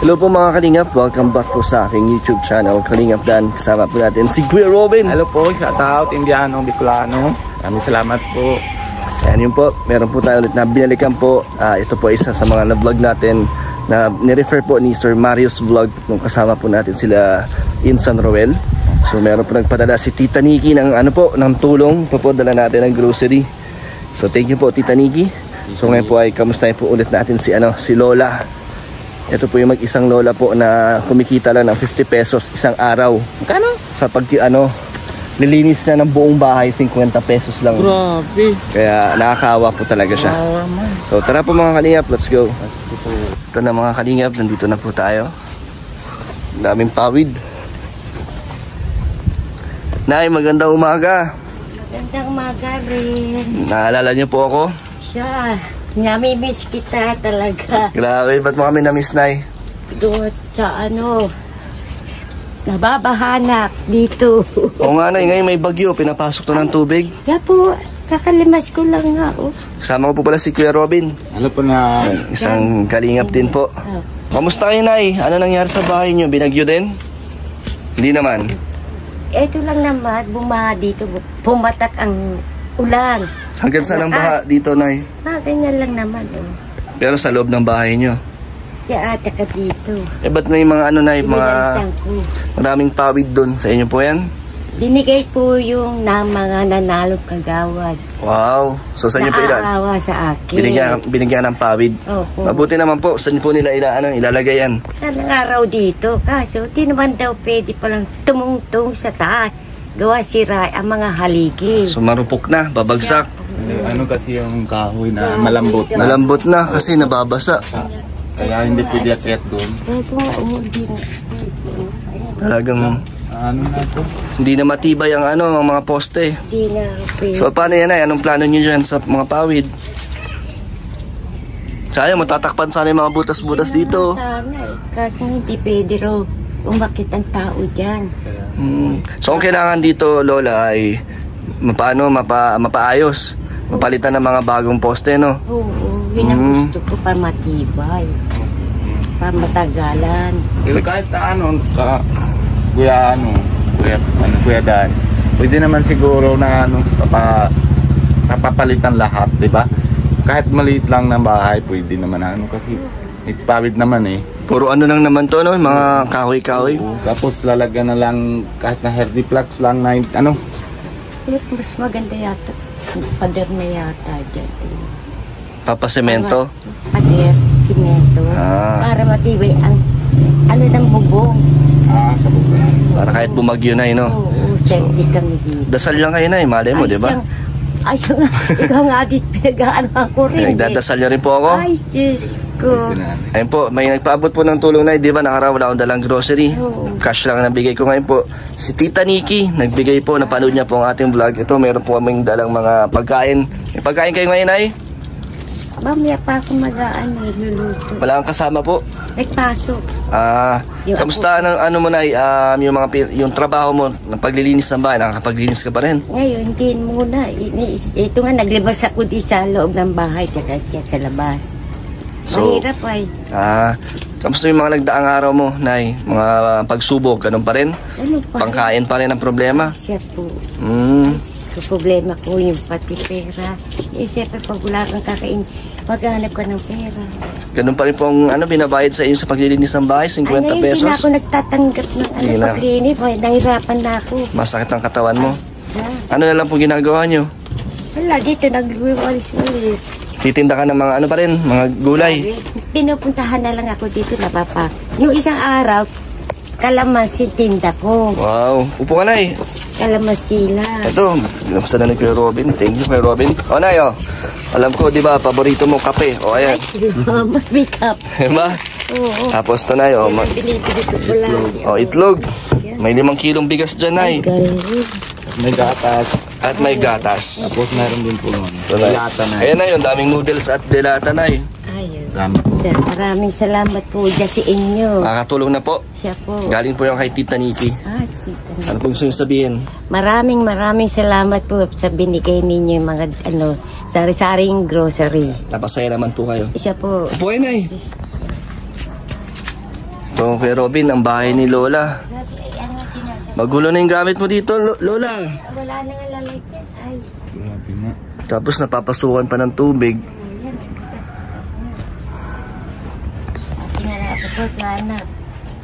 Hello po mga Kalingap, welcome back po sa aking YouTube channel, Kalingap Dan. Kasama po natin si Kuya Robin. Hello po, shout out Indiano, Bicolano. Maraming salamat po. Ayan yun po, meron po tayo ulit na binalikan po. Ito po isa sa mga na-vlog natin na nirefer po ni Sir Marius Vlog nung kasama po natin sila in San Roel. So meron po nagpadala si Tita Nikki ng ano po, ng tulong. Ito po dala natin ng grocery. So thank you po Tita Nikki. So ngayon po ay kamustahin po ulit natin si Lola. Ito po yung mag-isang lola po na kumikita lang ng 50 pesos isang araw. Magkano? Sa nilinis niya ng buong bahay, 50 pesos lang. Grabe. Kaya nakakawa po talaga siya. So tara po mga Kalingap, let's go. Ito na mga Kalingap, nandito na po tayo. Daming pawid. Nay, magandang umaga. Magandang umaga rin. Naalala niyo po ako? Siya, namimiss kita talaga. Grabe, ba't mo kami na-miss, Nay? Doon sa nababahanak dito. Oo nga, Nay, ngayon may bagyo, pinapasok to ng tubig. Kaya po, kakalimas ko lang nga. Kasama ko po pala si Kuya Robin. Ano po na? Isang Kalingap din po. Kamusta kayo, Nay? Ano nangyari sa bahay niyo? Binagyo din? Hindi naman. Ito lang naman, bumaha dito. Pumatak ang ulan. Hanggang saan ang baha dito, Nay? Ganyan lang naman. Pero sa loob ng bahay niyo. Kaya ata ka dito. Ba't may mga Nay, mga Binalisan ko. maraming pawid doon? Sa inyo po yan? Binigay ko yung mga nanalong kagawad. Wow! So sa inyo po ilan? Naaawa sa akin. Binigyan ng pawid. Opo. Mabuti naman po. Saan po nila ilalagay yan? Sa araw dito. Kaso, di naman daw pwede palang tumungtong sa taas. Gawa sira ang mga haligi. So marupok na, babagsak. Ano kasi yung kahoy na malambot na. Malambot na kasi nababasa. Kaya hindi pwede akyat doon. Ito nga, hindi na. Talagang Ano na ito? hindi na matibay ang ang mga poste. Hindi na pwede. So paano yan, Nay? Anong plano niyo dyan sa mga pawid? Sayang, matatakpan sana yung mga butas-butas dito. Sana Kaso hindi pwede raw umakit ang tao dyan. So ang kailangan dito, Lola, ay mapaayos. Mapalitan ng mga bagong poste, no? Oo, yun ang gusto ko para matibay. Para matagalan. Kahit Kuya Dan, pwede naman siguro na napapalitan lahat, di ba? Kahit maliit lang ng bahay, pwede naman kasi ipawid naman eh. Puro lang naman to, no? Mga kahoy-kahoy. Tapos lalagyan na lang kahit na herdy plugs lang na Mas maganda yata. Pader na yata dyan. Papasemento. Pader, simento. Para matibay ang ng bubong. Sa bubong. Para kahit bumagyo na, no? Oo, safety kami dito. Dasal lang kayo, Nay. Malay mo, di ba? Ay, siya nga. Ikaw nga dit, pinag-ano ako rin. Nagdadasal niyo rin po ako. Ay, Diyos ko. Ayun po, may nagpaabot po ng tulong, Nay. Di ba? Nakaraw wala akong dalang grocery. Cash lang nabigay ko ngayon po. Si Tita Nikki, nagbigay po. Napanood niya po ang ating vlog. Ito, meron po kaming dalang mga pagkain. May pagkain kayo ngayon, Nay? Mamaya pa ako luluto. Wala kang kasama po? Nagpasok. Kamusta mo, Nay? Yung trabaho mo, ng paglilinis ng bahay, nakakapaglinis ka pa rin? Ngayon, hindi muna. Ito nga, naglibas ako di sa loob ng bahay, kaya sa labas. So, mahirap ay. Kamusta yung mga nagdaang araw mo, Nay? Mga pagsubok, ganun pa rin? Ano pa? Pangkain pa rin ang problema? Siya po. Problema ko yung pati pera. Siyempre, pag wala kang kakain, maghanap ka ng pera. Ganun pa rin pong binabayad sa iyo sa paglilinis ng bahay, 50 pesos? Hindi na ako nagtatanggap ng paglinis. Nahirapan na ako. Masakit ang katawan mo? Ano na lang po ginagawa nyo? Wala, dito nagwawalis-walis. Titinda ka ng mga pa rin, mga gulay? Pinupuntahan na lang ako dito na papa. Yung isang araw, kalamansi tinda ko. Wow, upo ka, Nay. Kalamansi lang. Ito, binabasa na ni Kuya Robin. Thank you, Kuya Robin. Nay, alam ko, di ba, paborito mo kape. Ayan. Ay, may kape. Diba? Oo. Tapos ito, Nay, Binibili ko lang. itlog. May 5 kilong bigas dyan, Nay. May gatas. At may gatas. Tapos meron din po delata, Nay. Ayan na yun, daming noodles at delata, Nay. Sir, maraming salamat po dyan sa inyo. Makakatulong na po. Siya po. Galing po yung kay Tita Nikki. Tita Nikki. Ano po gusto nyo sabihin? Maraming salamat po sa binigay ninyo yung mga sari-saring grocery. Napasaya naman po kayo. Siya po. Upo kayo, Nay. Ito, Kuya Robin, ang bahay ni Lola. Magulo na yung gamit mo dito, Lola. Wala na nga lalagyan. Ay. Grabe nga. Tapos napapasukan pa ng tubig. Ayan, butas-butas na. Tingnan ako po, sana.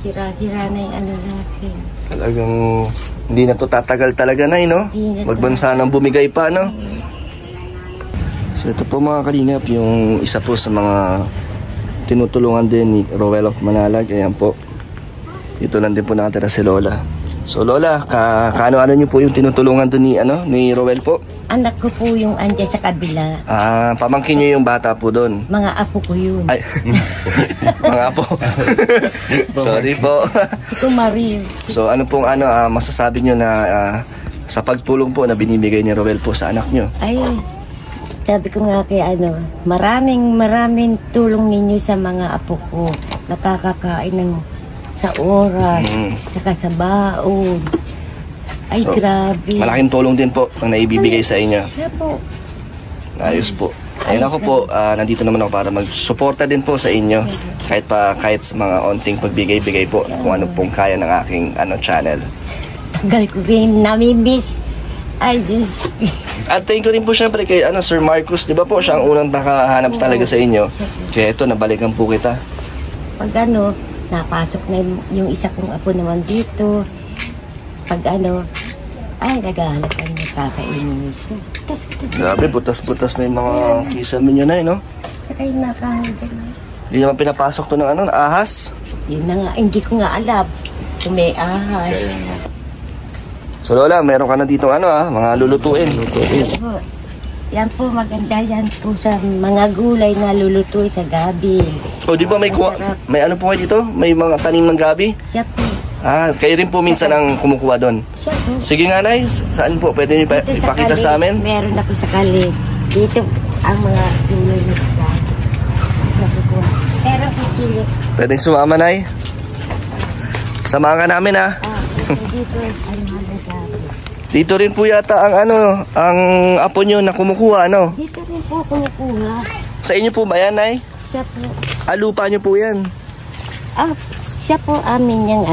Sira-sira na yung ano natin. Talagang hindi na to tatagal talaga na, no? Hindi na Magbansa nang bumigay pa, no? So ito po mga kalingap, yung isa po sa mga tinutulungan din ni Rowell of Manalag. Ayan po. Ito lang din po nakatira si Lola. So Lola, kaano-ano niyo po yung tinutulungan doon ni Rowell po? Anak ko po yung andyan sa kabila. Pamangkin niyo yung bata po doon. Mga apo ko yun. Ay, mga po. Sorry po. Si Kumaril. So ano pong masasabi niyo na sa pagtulong po na binibigay ni Rowell po sa anak niyo? Ay, sabi ko nga kay maraming tulong ninyo sa mga apo ko. Nakakakain ng sa oras, saka sa baon. Ay, So, grabe. Malaking tulong din po ang naibibigay sa inyo. Siya po. Ayos po. Ayun ako po, nandito naman ako para magsuporta din po sa inyo. Kahit sa mga onting pagbigay-bigay po kung ano pong kaya ng aking channel. Tagal ko rin namimiss. Ay, Diyos. At thank you rin po syempre kay Sir Marcos, di ba po siya ang unang nakahanap talaga sa inyo. Kaya ito, nabalikan po kita. Pag napasok na yung isa kong apo naman dito. Pag ay, naghahanap ka ng kakainin siya. Grabe, butas-butas na yung mga kisame nyo na, no? Saka yung nakahal dyan. Hindi naman pinapasok to ng ahas. Yun na nga, hindi ko nga alam kung may ahas. So Lola, meron ka na dito mga lulutuin. Po, yan po, maganda yan po sa mga gulay na lulutuin sa gabi. O di ba may ano po kayo dito? May mga tanim ng gabi? Siya po. Kayo rin po minsan ang kumukuha doon. Siya po. Sige nga, Nay. Saan po? Pwede niyo Dito ipakita Kali, sa amin? Meron ako sa Kali. Dito ang mga gulay na gabi. Pero kuchili. Pwede sumama, Nay. Samahan ka namin, ha? Dito, ang gabi. Dito rin po yata ang apo nyo na kumukuha, ano? Dito rin po kumukuha. Sa inyo po ba yan, Nay? Siya po. Lupa nyo po yan. Siya po amin yung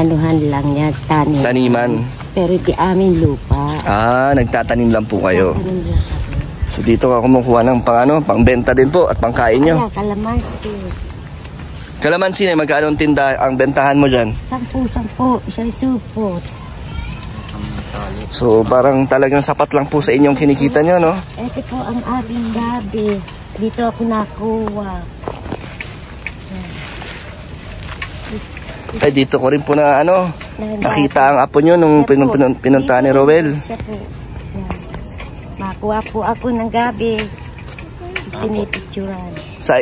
lang niya, tanim. Taniman. Pero di amin lupa. Nagtatanim lang po kayo. Tanim lang. So dito ka kumukuha ng pangbenta din po at pangkain nyo. Ayan, kalamansi. Kalamansi, Nay, magkano ang tinda ang bentahan mo dyan? 10, isang supot. So parang talagang sapat lang po sa inyong kinikita nyo, no? Ito po ang aming gabi. Dito ako nakuha. Ay, dito ko rin po na nakita ang apo nyo nung pinuntahan ni Rowell. Siya po. Yan. Makuha po ako ng gabi. Pinipicturan. Sa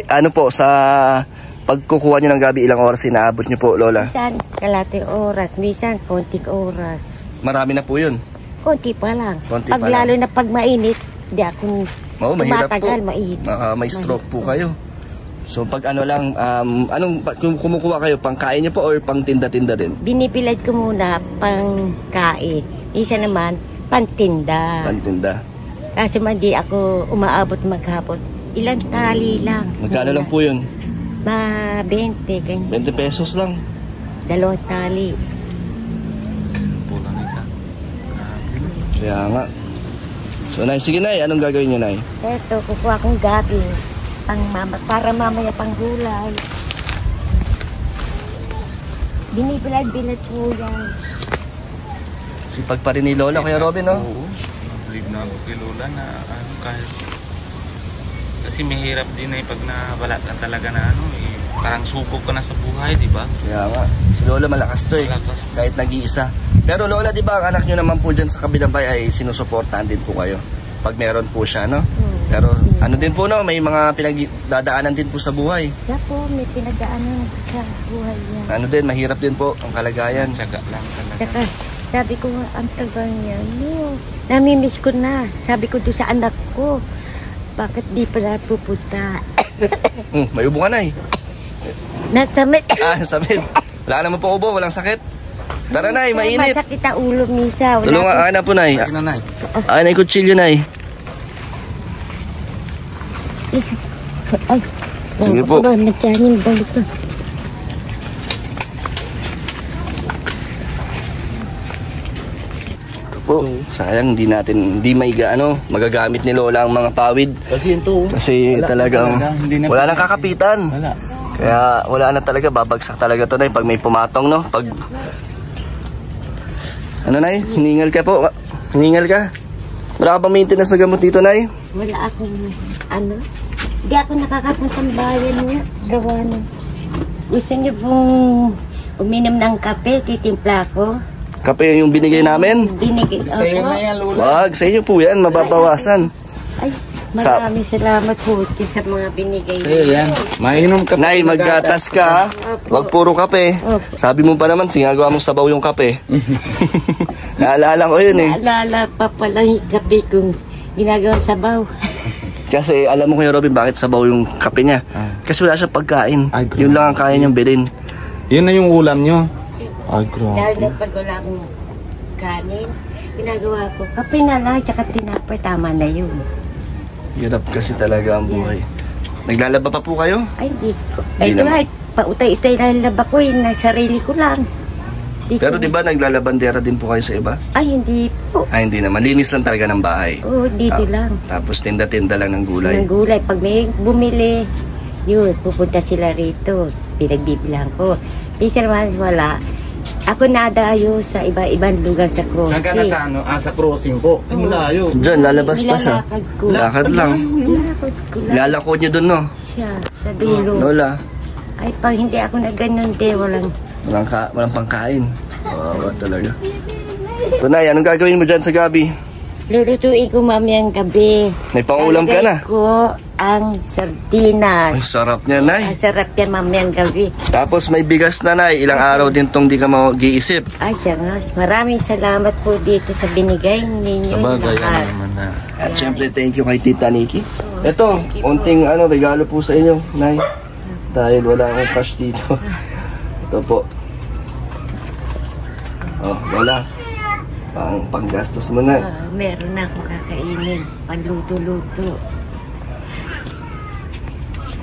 pagkukuha nyo ng gabi, ilang oras inaabot nyo po, Lola? Minsan, kalate oras. Minsan, konting oras. Marami na po yun. Konti pa lang. Konti Pag pa lang. lalo na pag mainit, di ako Mahirap po. tumatagal, mainit. May stroke po kayo. So pag kumukuha kayo, pangkain nyo po or pang tinda-tinda din? Binibilad ko muna pang kain. Isa naman, pantinda. Pantinda. Kasi man di ako umaabot maghapon. Ilang tali lang. Magkano lang po yun? 20, ganyan. 20 pesos lang. 2 tali. Kaya nga. So Nay, sige Nay, anong gagawin nyo, Nay? Eto, kukuha kong gabi. Para mamaya pang gulay. Binibilad-bilad po yan. Sipag pa rin ni Lola, Kuya Robin, no? Oo. Believe na ako kay Lola na kahit kasi mahirap din pag nawala ka talaga na parang subok ka na sa buhay, di ba? Kaya nga, si Lola malakas to Malakas. kahit nag-iisa. Pero Lola, di ba ang anak nyo naman po dyan sa kabilang bahay ay sinusuportahan din po kayo pag meron po siya, no? Pero din po, no, may mga pinagdadaanan din po sa buhay. Siya po, may pinagdaanan sa buhay niya. Mahirap din po ang kalagayan. Tsaga lang talaga. Saka, sabi ko, ang tagal niya, namimiss ko na. Sabi ko doon sa anak ko, bakit di pala pupunta? May ubo ka, Nay. Nasamit. Samid. Wala naman po ubo, walang sakit. Tara, Nay, mainit. Masakit ang ulo, Misa. Tulungan na po, Nay. Nay. Nay, kutsilyo, Nay. Ay. Sige po. Nagtyanin, balik ko. po. Sayang, hindi magagamit ni Lola ang mga pawid. Kasi talagang wala nang kakapitan. Kaya wala na talaga, babagsak talaga to, Nay, pag may pumatong, no? Pag ano, Nay? Hiningal ka po. Hiningal ka. Wala ka bang maintenance na gamot dito, Nay? Wala akong hindi ako nakakapuntang bayan niya. Gawa na. Gusto niyo pong uminom ng kape, titimpla ko? Kape yung binigay namin? Binigay. Sa'yo na yan, Lola. Wag, sa inyo po yan, mababawasan. Ay, maraming salamat po sa mga binigay. Sa'yo yan. Mainom ka. Nay, maggatas ka, ha? Wag puro kape. Opo. Sabi mo pa naman, sinagawa mong sabaw yung kape. Naalala ko yun, eh. Naalala pa pala yung kape kong ginagawa sabaw. Kasi alam mo, Kuya Robin, bakit sabaw yung kape niya? Kasi wala siyang pagkain. Ay, grabe. Yun lang ang kaya niyang bilhin. Yun na yung ulam nyo. Ay, Dahil grabe. na pag wala akong kanin, ginagawa ko, kape na lang, tsaka tinapay, tama na yun. Hirap kasi talaga ang buhay. Naglalaba pa po kayo? Ay, di ko. Di Ay, naman. kahit pautay-utay na laba ko, na sarili ko lang. Pero di ba naglalabandera din po kayo sa iba? Ay, hindi po. Ay, hindi naman. Linis lang talaga ng bahay. Oo, dito lang. Tapos tinda-tinda lang ng gulay. Ng gulay. Pag may bumili, yun, pupunta sila rito. Pinagbibilang ko. Isa naman wala. Ako nadayo sa iba-ibang lugar sa Saan ka na crossing. sa ano? Sa crossing po. Ay, malayo. Diyan, lalabas pa siya. Nilalakad ko. Lakad lang. Nilalakad ko lang Lalako niyo dun, no? siya sa dulo. Lola, Ay, pag hindi ako na ganun, walang walang pangkain. Wawa talaga. So, Nay, anong gagawin mo dyan sa gabi? lulutuin ko mamayang gabi. May pangulam ka na. Lalagay ko ang Ang sardinas. sarap niya, Nay. Ang sarap yan mamayang gabi. Tapos may bigas na, Nay. Ilang araw din tong di ka mag-iisip. Ay, Jangas, maraming salamat po dito sa binigay ninyo. Sabagay, yan lahat. naman na. At syempre, thank you kay Tita Nikki. Ito, unting regalo po sa inyo, Nay. Dahil wala akong cash dito. Ito po. Oh, wala. Panggastos mo na. Meron na akong kakainin. Panluto-luto.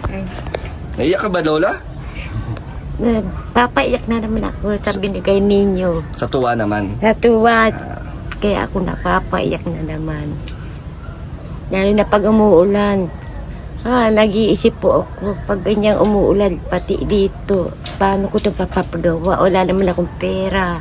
Ay, Naiyak ka ba, Lola? papaiyak na naman ako sa binigay ninyo. Sa tuwa naman. Sa tuwa, kaya ako napapaiyak na naman. Lalo na pag umuulan. Nag-iisip po ako pag ganyang umuulan, pati dito. Paano ko ito papapagawa? Wala naman akong pera.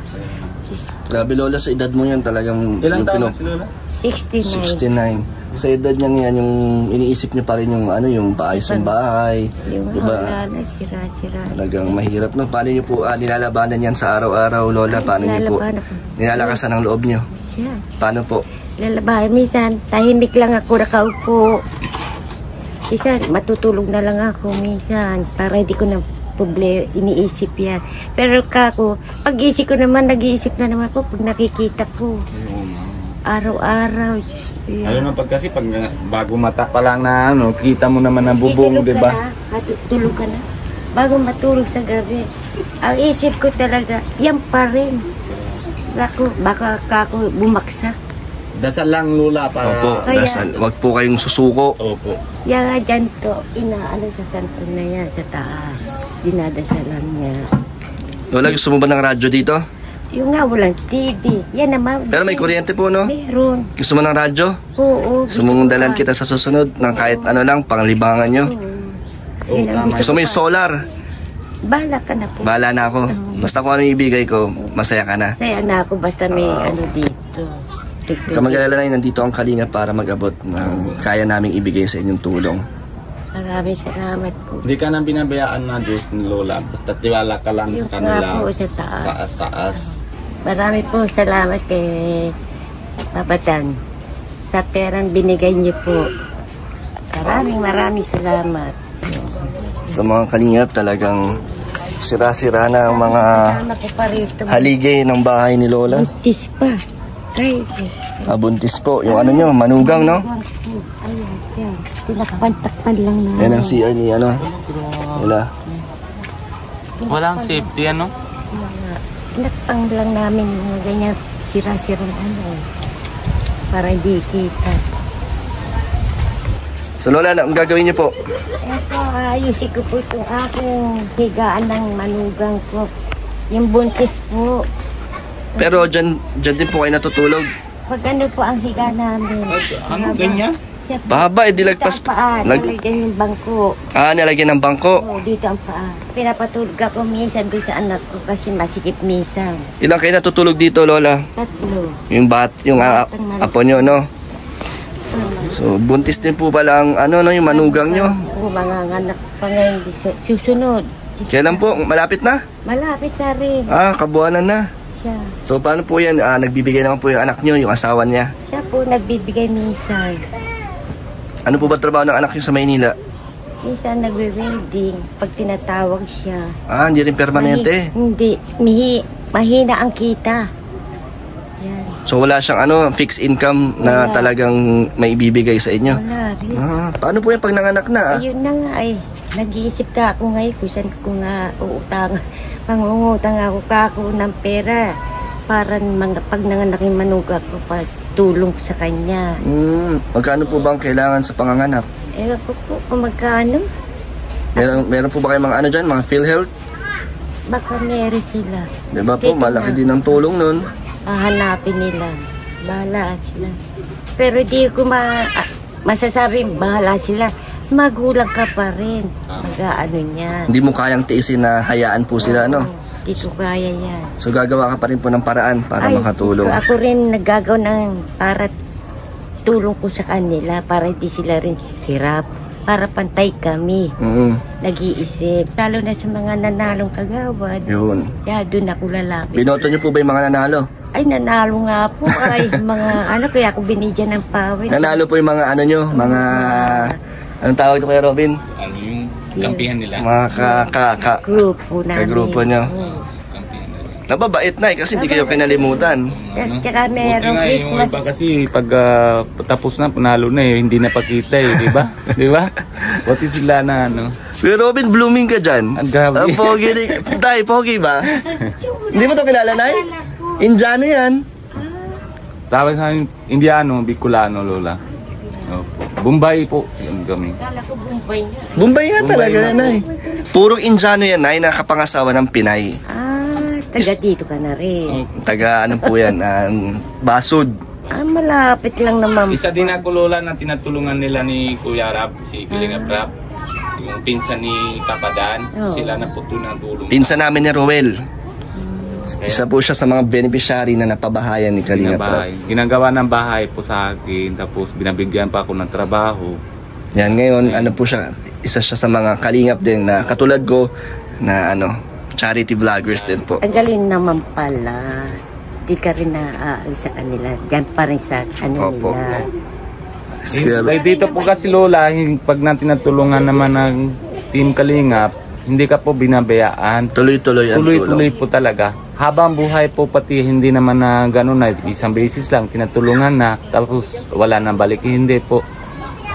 Grabe, Lola, sa edad mo yan talagang... Ilang yung taon na si Lola? 69. 69. Sa edad niya yan, yung iniisip niya pa rin yung yung paayos ng bahay. Yung Diba? wala na, sira-sira. Talagang mahirap, no? Paano niyo po nilalabanan yan sa araw-araw, Lola? Paano niyo po Lalabanan ko. nilalakasan ang loob niyo? Siya. Paano po? Lalabahan. Minsan, tahimik lang ako nakaupo. Minsan, matutulog na lang ako minsan. Para hindi ko na iniisip yan. Pero kako, pag-isip ko naman, nag-iisip na naman ako pag nakikita ko. Araw-araw. Lalo na pag kasi pag bago mata pa lang na ano, kita mo naman ang bubong, di ba? Tulog ka na. Bago matulog sa gabi. Ang isip ko talaga, yan pa rin. Baka kako bumaksak. Dasal lang, Lola, para... Opo, dasal. Wag po kayong susuko. Opo. Yan nga dyan to, inaano sa santo na yan, sa taas. Dinadasalan niya. Lola, gusto mo ba ng radyo dito? Yung nga, walang TV. Yan naman. Pero may kuryente po, no? Meron. Gusto mo ng radyo? Oo. Gusto mong dalan kita sa susunod ng kahit ano lang, panglibangan nyo? Oo, tama. Gusto mo yung solar? Bala ka na po. Bahala na ako. Basta kung ano yung ibigay ko, masaya ka na. Saya na ako basta may ano dito. Huwag ka mag-alala na, nandito ang Kalinga para mag-abot ng kaya naming ibigay sa inyong tulong. Maraming salamat po. Hindi ka nang binabayaan na Diyos ni Lola. Basta tiwala ka lang Yung sa kanila. nga po sa taas. Sa taas. Marami po salamat kay Papatan sa perang binigay niyo po. Maraming salamat. Ito mga Kalingap, talagang sira-sira na ang mga Kasama ko pa rito. haligay ng bahay ni Lola. Buntis pa. Ay, Buntis po. Yung ano nyo, manugang, no? ayan, yan. Tinakpan-takpan lang na. Yan ang CR ni ano. Wala. Walang safety, ano? Tinakpang lang namin yung mga ganyan sira-sirang ano. Para hindi kita. So Lola, ang gagawin niyo po? Ito, ayusin ko po itong aking higaan ng manugang ko. Yung buntis po. Pero dyan din po kayo natutulog. Pag ano po ang higa namin. Ano ganyan? Siya po, Baba, dito lagpas ang paa, nalagyan yung bangko. nilagyan ng bangko. Oo, dito ang paa. Pinapatulog ako minsan doon sa anak ko kasi masikip minsan. Ilang kayo natutulog dito, Lola? 3. Yung apo nyo, no? So, buntis din po pala ang yung manugang nyo. Oo, mga anak pa ngayon susunod. Kailan po? Malapit na? Malapit na rin Kabuanan na. siya. So, paano po yan? Nagbibigay naman po yung anak nyo, yung asawa niya. Siya po nagbibigay minsan. Ano po ba trabaho ng anak nyo sa Maynila? Minsan nagwe-welding pag tinatawag siya. Hindi rin permanente. Hindi. Mahina ang kita. Yan. So, wala siyang fixed income na Wala. talagang may ibibigay sa inyo. Wala rin. Paano po yan pag nanganak na? Ayun na nga nag-iisip ka ako ngayon kung saan ko nga uutang. Pangungutang ako ng pera para pag nanganak yung manuga ko tulong sa kanya. Magkano po bang kailangan sa panganganak? Ewan ko po kung magkano. Meron po ba kayong mga dyan? Mga PhilHealth? Baka meron sila. Diba po? Dito Malaki na. din ang tulong nun. Hahanapin nila. Bahala sila. Pero di ko masasabing bahala sila. Magulang ka pa rin. Mag-aano niyan. Hindi mo kayang tiisin na hayaan po sila, no? Di ko kaya yan. So gagawa ka pa rin po ng paraan para makatulong. Ako rin naggagaw ng para tulong ko sa kanila para hindi sila rin hirap. Para pantay kami. Nag-iisip. Lalo na sa mga nanalong kagawad. Yun. Kaya doon ako lalapit. Binoto niyo po ba yung mga nanalo? Ay, nanalo nga po. Ay, kaya ako binigyan ng pawid. Nanalo po yung mga mga... Anong tawag ito kaya, Robin? Ano yung kampihan nila? Mga Grupo namin. kagrupo niyo. Kampihan nila. Nababait na kasi hindi kayo kinalimutan. Tsaka merong Buti nga, Christmas. yung iba kasi pag tapos na, panalo na hindi na pakita di ba? Di ba? Buti sila na Pero Robin, blooming ka dyan. Ang grabe. Pogi. Tay, pogi ba? Hindi mo to kilala, Nay? Indiano yan. Tawag sa akin, Indiano, Bicolano, Lola. Opo. Bombay po. Yan kami. Kala ko Bombay nga. Bombay nga talaga Bombay yan, nga Nay. Purong Indiano yan, Nay, nakapangasawa ng Pinay. Taga dito ka na rin. Taga po yan, Basud. Malapit lang naman. Isa din ako, Lola, na tinatulungan nila ni Kuya Rap, si Kilingap Rap. Yung pinsan ni Kapadan, sila na po tulong. Pinsan namin ni Roel. Kaya, Isa po siya sa mga beneficiary na napabahayan ni Kalingap Rap. ginagawa ng bahay po sa akin, tapos binabigyan pa ako ng trabaho. Yan, ngayon, po siya, isa siya sa mga Kalingap din na katulad ko na charity vloggers din po. Ang galing naman pala. Di ka rin naaalis sa kanila. Diyan pa rin sa Opo. nila. Dito po kasi, Lola, pag natin natulungan naman ng Team Kalingap, hindi ka po binabayaan. Tuloy-tuloy ang Tuloy-tuloy tulong. po talaga. Habang buhay po pati hindi naman na gano'n na isang beses lang tinatulungan na tapos wala nang balik. Hindi po.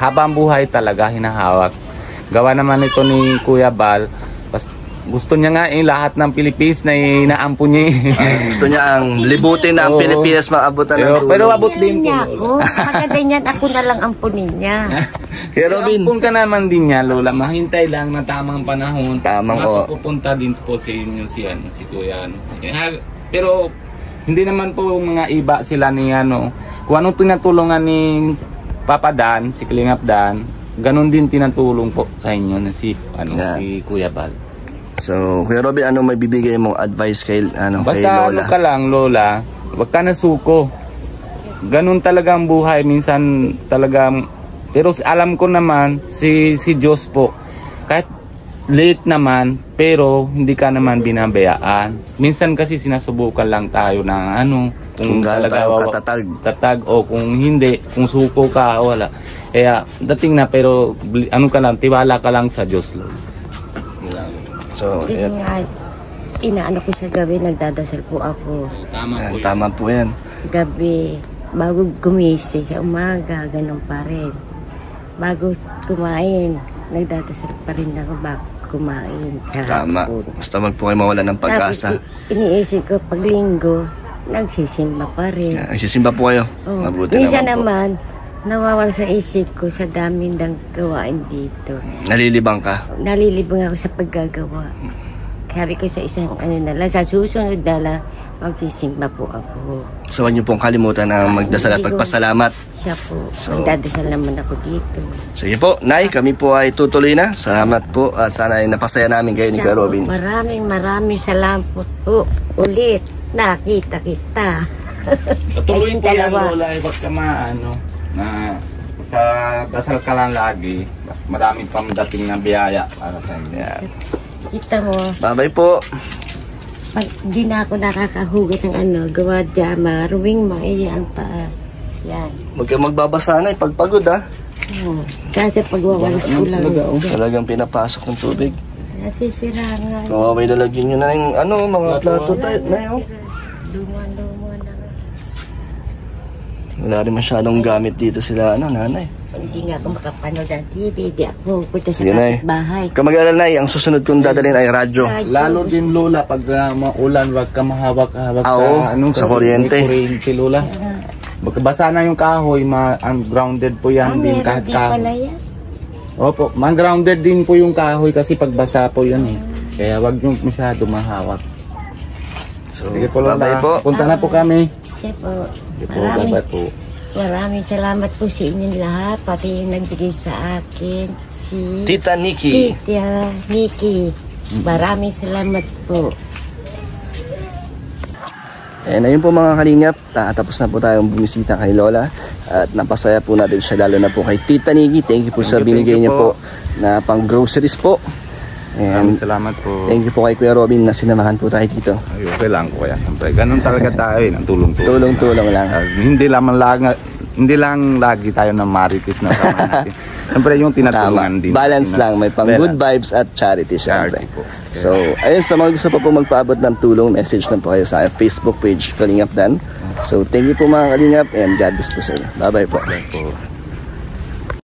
Habang buhay talaga hinahawak. Gawa naman ito ni Kuya Bal. Gusto niya nga lahat ng Pilipinas na inaampun niya. Gusto niya ang libutin na ang Oo. Pilipinas maabutan ng tulong. Pero abot din po. niya ako. Maganda niyan, ako na lang ampunin niya. Kaya Robin, Ampun ka naman din niya, Lola. Mahintay lang na tamang panahon. Pupunta din po sa inyo si Kuya. Pero hindi naman po mga iba sila ni kung anong pinatulungan ni Papa Dan, si Kalingap Dan, ganun din tinatulong po sa inyo na si si Kuya Bal. so Kuya Robin, ano may bibigay mong advice kay kay Basta Lola? ka lang, Lola, wag ka na suko. Ganun talaga ang buhay. Minsan talagang, pero alam ko naman, si Diyos po, kahit late naman, pero hindi ka naman binabayaan. Minsan kasi sinasubukan lang tayo ng Kung gaano tayo tatag o kung hindi, kung suko ka, wala. Kaya dating na, pero ka lang, tiwala ka lang sa Diyos, Lola. So, Hindi nga, inaano ko sa gabi, nagdadasal po ako. tama po yan. Gabi, bago gumising sa umaga, ganun pa rin. Bago kumain, nagdadasal pa rin ako bago kumain. Tama. Basta wag po kayo mawala ng pag-asa. Tapos, iniisip ko, pag linggo, nagsisimba pa rin. Nagsisimba po kayo. Oh. Mabuti Minsan naman po. naman, nawawala sa isip ko sa daming gawain dito. Nalilibang ka. Nalilibang ako sa paggagawa. sabi ko sa isang ano na lang, sa susunod na lang, magsisimba po ako. So huwag niyo pong kalimutan na magdasal at magpasalamat. Siya po, So, magdadasal naman ako dito. Sige po, Nay, kami po ay tutuloy na. Salamat po. Sana ay napasaya namin kayo ni Kuya Robin. Maraming salamat po ulit. Nakita kita. Tuloy Kayong po yan, dalawa. Lola. Huwag ka maano, na sa dasal ka lang lagi. Mas maraming pang dating na biyaya para sa inyo. Yan. Kita mo, Bye-bye po. pag di na ako nakakahugat ng ano, gawa diyama, ruwing maaya ang paa. Yan. Huwag kayong magbabasa na, pagpagod ha. Saan sa pagwawalas ko lang. Talagang pinapasok ng tubig. Nasisira nga. Kawaway lalagyan nyo na yung ano, mga plato tayo na yun. Luma na. Wala rin masyadong gamit dito sila, ano, nanay. Hindi nga ako makapanood ng TV. Hindi ako punta sa Sige, Nay. kapitbahay. Kamag-alala, Nay, ang susunod kong dadalhin ay radyo. Lalo din, Lola, pag maulan, wag ka mahawak-hawak Oo, sa kuryente. May kuryente, Lola. Basa na yung kahoy, grounded po yan din kahit kahoy. pala yan. Opo, grounded din po yung kahoy kasi pagbasa po yun eh. Kaya wag nyo masyado mahawak. So, Sige po, Lola. bye-bye po. Punta na po kami. Siya po. Sige po, bye-bye po. Maraming salamat po sa inyong lahat. Pati yung nagbigay sa akin. Si Tita Nikki. Tita Nikki. Maraming salamat po. And ayun po mga kalingap, tapos na po tayong bumisita kay Lola at napasaya po natin siya, lalo na po kay Tita Nikki. Thank you po sa binigay niya po na pang groceries po. And Salamat po. thank you po kay Kuya Robin na sinamahan po tayo dito. Ay, okay lang po yan. Siyempre, ganun talaga tayo eh, ng tulong-tulong. Tulong-tulong lang. Hindi lang lagi tayo ng marites na sama natin. Siyempre yung Tama. tinatulungan din. Balance lang. May pang good vibes at charity syempre. Charity po. So, ayun, sa mga gusto pa po magpaabot ng tulong, message lang po kayo sa Facebook page Kalingap Dan. So, thank you po mga Kalingap and God bless po sa inyo. Bye-bye po. Po.